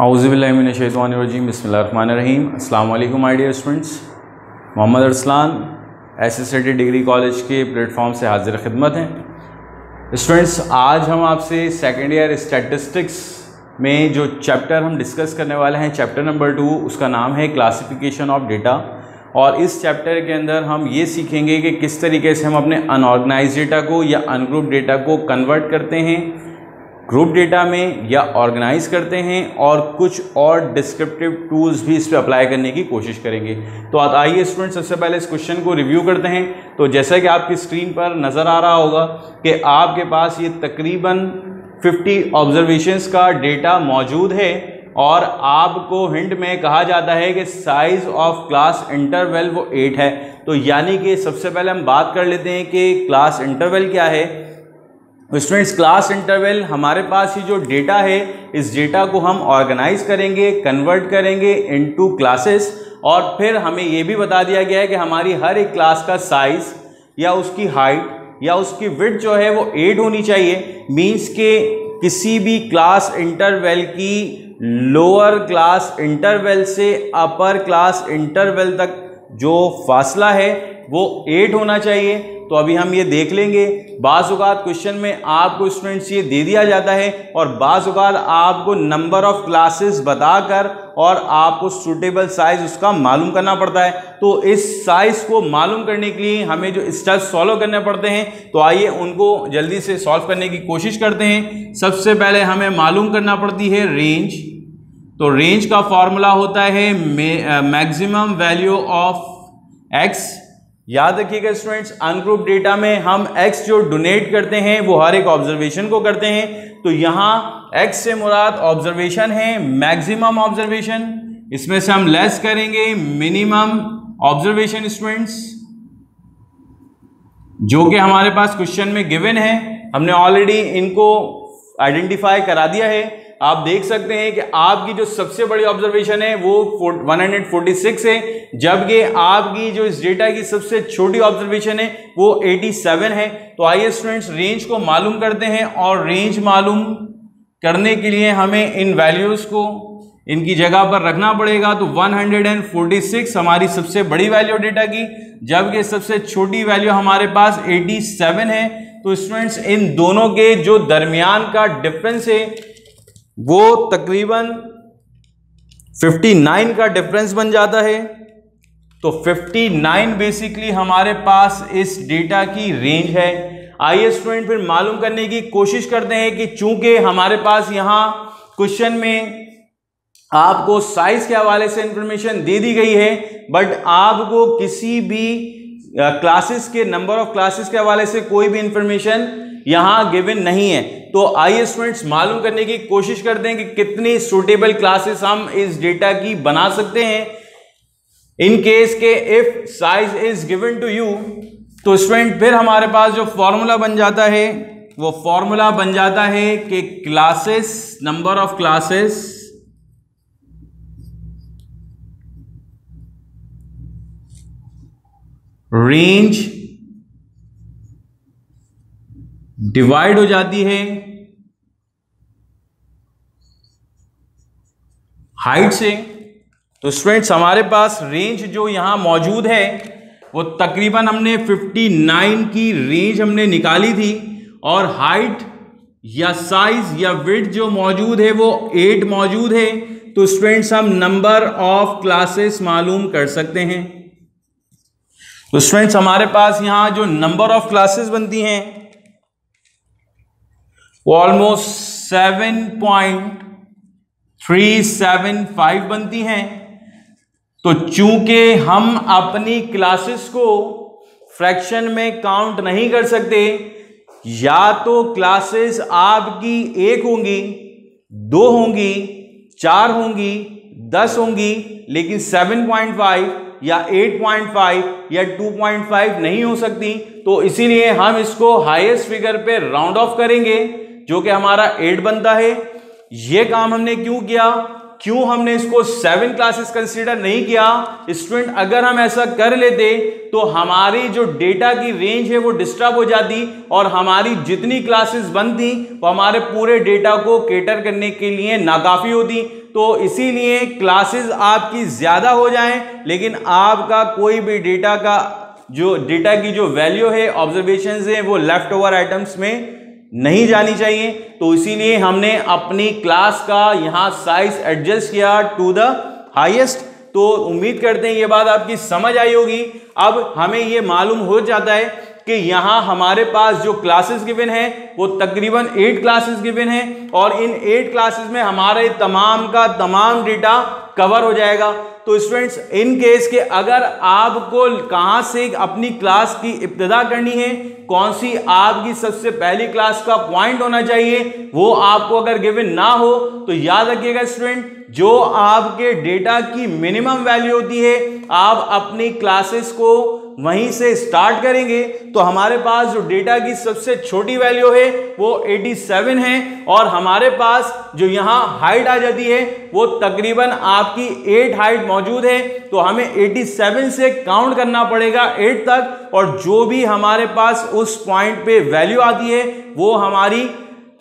औज़ुबिल्लाहिमिनश्शैतानिर्रजीम बिस्मिल्लाहिर्रहमानिर्रहीम। अस्सलाम वालेकुम my dear students. Mohammad Arsalan SSCT degree college के प्लेटफॉर्म से हाजिर खिदमत हैं। स्टूडेंट्स, आज हम आपसे सेकेंड ईयर स्टैटिस्टिक्स में जो चैप्टर हम डिस्कस करने वाले हैं, चैप्टर नंबर 2, उसका नाम है क्लासिफिकेशन ऑफ डेटा। और इस चैप्टर के अंदर हम ये सीखेंगे कि किस तरीके से हम अपने अनऑर्गेनाइज डेटा को या अनग्रुप डेटा को कन्वर्ट करते हैं ग्रुप डेटा में या ऑर्गेनाइज करते हैं, और कुछ और डिस्क्रिप्टिव टूल्स भी इस पर अप्लाई करने की कोशिश करेंगे। तो आइए स्टूडेंट्स, सबसे पहले इस क्वेश्चन को रिव्यू करते हैं। तो जैसा कि आपकी स्क्रीन पर नज़र आ रहा होगा कि आपके पास ये तकरीबन 50 ऑब्जर्वेशंस का डेटा मौजूद है, और आपको हिंट में कहा जाता है कि साइज ऑफ क्लास इंटरवल वो 8 है। तो यानी कि सबसे पहले हम बात कर लेते हैं कि क्लास इंटरवल क्या है। स्टूडेंट्स, क्लास इंटरवल हमारे पास ये जो डेटा है, इस डेटा को हम ऑर्गेनाइज करेंगे, कन्वर्ट करेंगे इनटू क्लासेस, और फिर हमें ये भी बता दिया गया है कि हमारी हर एक क्लास का साइज या उसकी हाइट या उसकी विड्थ जो है वो 8 होनी चाहिए। मींस के किसी भी क्लास इंटरवल की लोअर क्लास इंटरवल से अपर क्लास इंटरवल तक जो फासला है वो 8 होना चाहिए। तो अभी हम ये देख लेंगे। बाज़ औक़ात क्वेश्चन में आपको स्टूडेंट्स ये दे दिया जाता है, और बाज़ औक़ात आपको नंबर ऑफ क्लासेस बताकर और आपको सूटेबल साइज उसका मालूम करना पड़ता है। तो इस साइज को मालूम करने के लिए हमें जो स्टेप्स फॉलो करने पड़ते हैं, तो आइए उनको जल्दी से सॉल्व करने की कोशिश करते हैं। सबसे पहले हमें मालूम करना पड़ती है रेंज। तो रेंज का फॉर्मूला होता है मैक्सिमम वैल्यू ऑफ एक्स। याद रखिएगा स्टूडेंट्स, अनग्रुप डेटा में हम x जो डोनेट करते हैं वो हर एक ऑब्जर्वेशन को करते हैं। तो यहां x से मुराद ऑब्जर्वेशन है, मैक्सिमम ऑब्जर्वेशन। इसमें से हम लेस करेंगे मिनिमम ऑब्जर्वेशन स्टूडेंट्स, जो कि हमारे पास क्वेश्चन में गिवन है। हमने ऑलरेडी इनको आइडेंटिफाई करा दिया है। आप देख सकते हैं कि आपकी जो सबसे बड़ी ऑब्जर्वेशन है वो 146 है, जबकि आपकी जो इस डेटा की सबसे छोटी ऑब्जर्वेशन है वो 87 है। तो आइए स्टूडेंट्स, रेंज को मालूम करते हैं, और रेंज मालूम करने के लिए हमें इन वैल्यूज को इनकी जगह पर रखना पड़ेगा। तो 146 हमारी सबसे बड़ी वैल्यू डेटा की, जबकि सबसे छोटी वैल्यू हमारे पास 87 है। तो स्टूडेंट्स, इन दोनों के जो दरमियान का डिफरेंस है वो तकरीबन 59 का डिफरेंस बन जाता है। तो 59 बेसिकली हमारे पास इस डेटा की रेंज है। आइए स्टूडेंट फिर मालूम करने की कोशिश करते हैं कि चूंकि हमारे पास यहां क्वेश्चन में आपको साइज के हवाले से इंफॉर्मेशन दे दी गई है, बट आपको किसी भी क्लासेस के नंबर ऑफ क्लासेस के हवाले से कोई भी इंफॉर्मेशन यहां गिवन नहीं है। तो आइए स्टूडेंट्स मालूम करने की कोशिश करते हैं कि कितनी सूटेबल क्लासेस हम इस डेटा की बना सकते हैं इन केस के if size is given to you. तो स्टूडेंट फिर हमारे पास जो फॉर्मूला बन जाता है वो फॉर्मूला बन जाता है कि classes, number of classes range divide हो जाती है हाइट से। तो स्टूडेंट्स, हमारे पास रेंज जो यहां मौजूद है वो तकरीबन हमने 59 की रेंज हमने निकाली थी, और हाइट या साइज या विड्थ जो मौजूद है वो 8 मौजूद है। तो स्टूडेंट्स, हम नंबर ऑफ क्लासेस मालूम कर सकते हैं। तो स्टूडेंट्स, हमारे पास यहां जो नंबर ऑफ क्लासेस बनती हैं वो ऑलमोस्ट 7.375 बनती हैं। तो चूंकि हम अपनी क्लासेस को फ्रैक्शन में काउंट नहीं कर सकते, या तो क्लासेस आपकी 1 होंगी, 2 होंगी, 4 होंगी, 10 होंगी, लेकिन 7.5 या 8.5 या 2.5 नहीं हो सकती। तो इसीलिए हम इसको हाईएस्ट फिगर पे राउंड ऑफ करेंगे, जो कि हमारा 8 बनता है। ये काम हमने क्यों किया? क्यों हमने इसको 7 क्लासेस कंसीडर नहीं किया? स्टूडेंट, अगर हम ऐसा कर लेते तो हमारी जो डेटा की रेंज है वो डिस्टर्ब हो जाती, और हमारी जितनी क्लासेस बनती वो हमारे पूरे डेटा को केटर करने के लिए नाकाफी होती। तो इसीलिए क्लासेस आपकी ज़्यादा हो जाएं, लेकिन आपका कोई भी डेटा की जो वैल्यू है, ऑब्जर्वेशंस है, वो लेफ्ट ओवर आइटम्स में नहीं जानी चाहिए। तो इसीलिए हमने अपनी क्लास का यहाँ साइज एडजस्ट किया टू द हाईएस्ट। तो उम्मीद करते हैं ये बात आपकी समझ आई होगी। अब हमें ये मालूम हो जाता है कि यहाँ हमारे पास जो क्लासेस गिवन है वो तकरीबन 8 क्लासेस गिवन है, और इन 8 क्लासेस में हमारे तमाम का तमाम डेटा कवर हो जाएगा। तो स्टूडेंट्स, इन केस के अगर आपको कहाँ से अपनी क्लास की इब्तिदा करनी है, कौन सी आपकी सबसे पहली क्लास का पॉइंट होना चाहिए, वो आपको अगर गिवन ना हो तो याद रखिएगा स्टूडेंट, जो आपके डेटा की मिनिमम वैल्यू होती है, आप अपनी क्लासेस को वहीं से स्टार्ट करेंगे तो हमारे पास जो डेटा की सबसे छोटी वैल्यू है वो 87 है, और हमारे पास जो यहाँ हाइट आ जाती है वो तकरीबन आपकी 8 हाइट मौजूद है। तो हमें 87 से काउंट करना पड़ेगा 8 तक, और जो भी हमारे पास उस पॉइंट पे वैल्यू आती है वो हमारी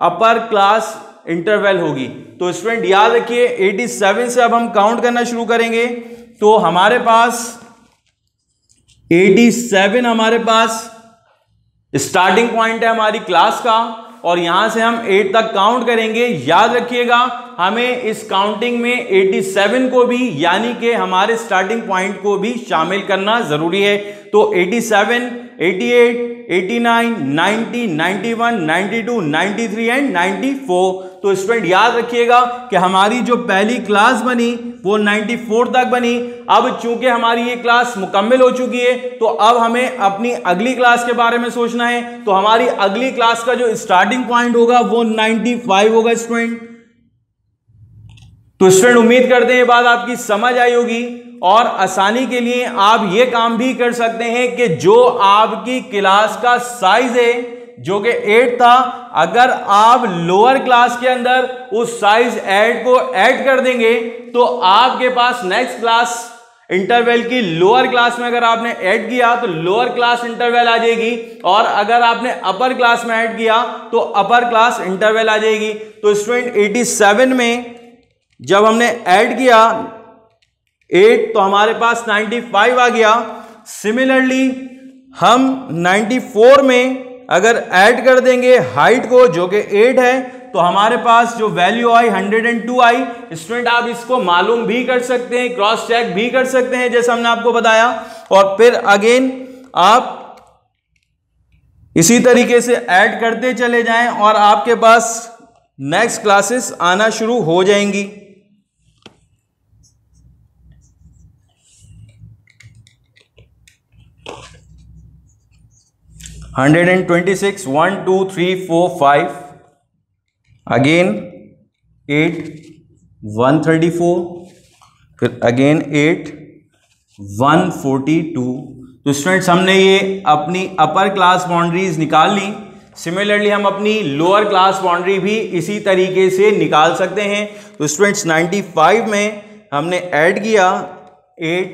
अपर क्लास इंटरवल होगी। तो स्टूडेंट याद रखिए 87 से अब हम काउंट करना शुरू करेंगे। तो हमारे पास 87 हमारे पास स्टार्टिंग पॉइंट है हमारी क्लास का, और यहां से हम 8 तक काउंट करेंगे। याद रखिएगा हमें इस काउंटिंग में 87 को भी, यानी कि हमारे स्टार्टिंग पॉइंट को भी शामिल करना जरूरी है। तो 87, 88, 89, 90, 91, 92, 93 एंड 94। तो स्टूडेंट याद रखिएगा कि हमारी जो पहली क्लास बनी वो 94 तक बनी। अब चूंकि हमारी ये क्लास मुकम्मल हो चुकी है तो अब हमें अपनी अगली क्लास के बारे में सोचना है। तो हमारी अगली क्लास का जो स्टार्टिंग पॉइंट होगा वो 95 होगा स्टूडेंट। तो स्टूडेंट उम्मीद करते हैं ये बात आपकी समझ आई होगी, और आसानी के लिए आप ये काम भी कर सकते हैं कि जो आपकी क्लास का साइज है जो कि 8 था, अगर आप लोअर क्लास के अंदर उस साइज को ऐड कर देंगे तो आपके पास नेक्स्ट क्लास इंटरवल की लोअर क्लास में अगर आपने ऐड किया तो लोअर क्लास इंटरवल आ जाएगी, और अगर आपने अपर क्लास में ऐड किया तो अपर क्लास इंटरवल आ जाएगी। तो स्टूडेंट 87 में जब हमने ऐड किया 8 तो हमारे पास 95 आ गया। सिमिलरली हम 94 में अगर ऐड कर देंगे हाइट को जो कि 8 है तो हमारे पास जो वैल्यू आई 102 आई। स्टूडेंट आप इसको मालूम भी कर सकते हैं, क्रॉस चेक भी कर सकते हैं जैसा हमने आपको बताया, और फिर अगेन आप इसी तरीके से ऐड करते चले जाएं और आपके पास नेक्स्ट क्लासेस आना शुरू हो जाएंगी। हंड्रेड एंड 26, 1 2 3 4 5, अगेन 8, 134, फिर अगेन 8, 142। तो स्टूडेंट्स हमने ये अपनी अपर क्लास बाउंड्रीज निकाल ली। सिमिलरली हम अपनी लोअर क्लास बाउंड्री भी इसी तरीके से निकाल सकते हैं। तो स्टूडेंट्स 95 में हमने ऐड किया 8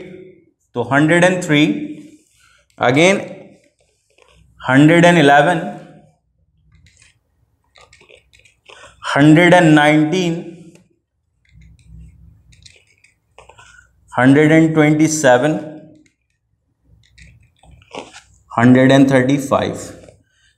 तो 103, अगेन 111, 119, 127, 135।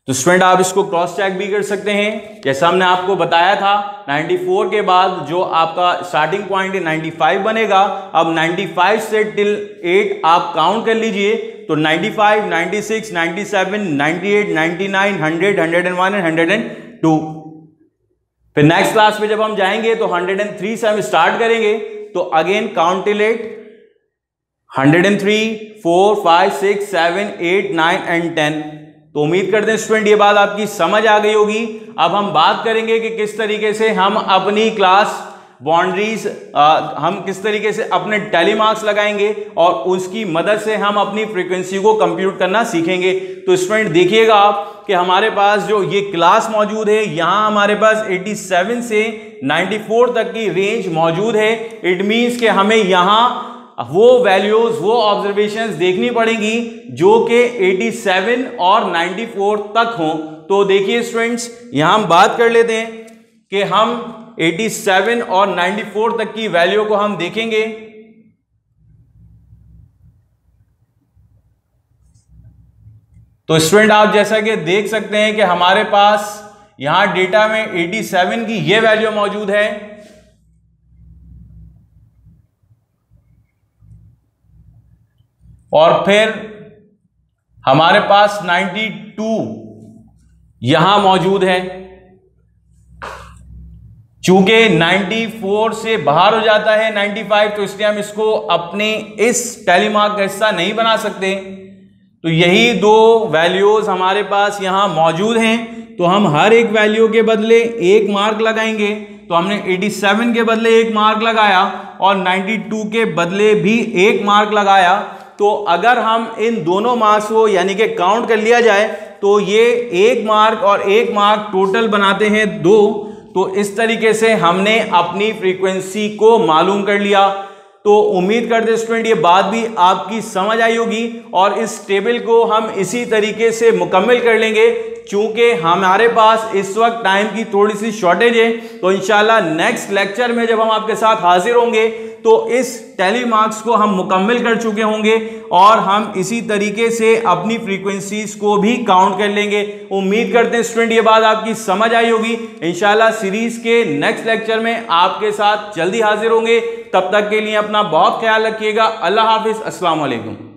तो स्टूडेंट आप इसको क्रॉस चेक भी कर सकते हैं जैसा हमने आपको बताया था। 94 के बाद जो आपका स्टार्टिंग पॉइंट है 95 बनेगा। अब 95 से टिल 8 आप काउंट कर लीजिए तो 95, 96, 97, 98, 99, 100, 101 एंड 102। फिर नेक्स्ट क्लास में जब हम जाएंगे तो 103 से हम स्टार्ट करेंगे। तो अगेन काउंट टिल 8, 103, 4, 5, 6, 7, 8, 9 एंड 10। तो उम्मीद करते हैं स्टूडेंट ये बात आपकी समझ आ गई होगी। अब हम बात करेंगे कि किस तरीके से हम अपनी क्लास बाउंड्रीज हम किस तरीके से अपने टैली मार्क्स लगाएंगे और उसकी मदद से हम अपनी फ्रीक्वेंसी को कंप्यूट करना सीखेंगे। तो स्टूडेंट देखिएगा आप कि हमारे पास जो ये क्लास मौजूद है यहाँ हमारे पास 87 से 94 तक की रेंज मौजूद है। इट मीन्स कि हमें यहाँ वो वैल्यूज वो ऑब्जर्वेशंस देखनी पड़ेंगी जो कि 87 और 94 तक हों। तो देखिए स्टूडेंट्स यहाँ हम बात कर लेते हैं कि हम 87 और 94 तक की वैल्यू को हम देखेंगे। तो स्टूडेंट आप जैसा कि देख सकते हैं कि हमारे पास यहां डेटा में 87 की यह वैल्यू मौजूद है और फिर हमारे पास 92 यहां मौजूद है। चूंकि 94 से बाहर हो जाता है 95, तो इसलिए हम इसको अपने इस टेलीमार्क का हिस्सा नहीं बना सकते। तो यही दो वैल्यूज हमारे पास यहां मौजूद हैं, तो हम हर एक वैल्यू के बदले एक मार्क लगाएंगे। तो हमने 87 के बदले एक मार्क लगाया और 92 के बदले भी एक मार्क लगाया। तो अगर हम इन दोनों मार्क्स को यानी कि काउंट कर लिया जाए तो ये एक मार्क और एक मार्क टोटल बनाते हैं 2। तो इस तरीके से हमने अपनी फ्रीक्वेंसी को मालूम कर लिया। तो उम्मीद करते स्टूडेंट ये बात भी आपकी समझ आई होगी और इस टेबल को हम इसी तरीके से मुकम्मल कर लेंगे। चूंकि हमारे पास इस वक्त टाइम की थोड़ी सी शॉर्टेज है, तो इंशाल्लाह नेक्स्ट लेक्चर में जब हम आपके साथ हाजिर होंगे तो इस टेली मार्क्स को हम मुकम्मल कर चुके होंगे और हम इसी तरीके से अपनी फ्रीक्वेंसीज को भी काउंट कर लेंगे। उम्मीद करते हैं स्टूडेंट ये बात आपकी समझ आई होगी। इंशाल्लाह सीरीज के नेक्स्ट लेक्चर में आपके साथ जल्दी हाजिर होंगे। तब तक के लिए अपना बहुत ख्याल रखिएगा। अल्लाह हाफिज, अस्सलाम वालेकुम।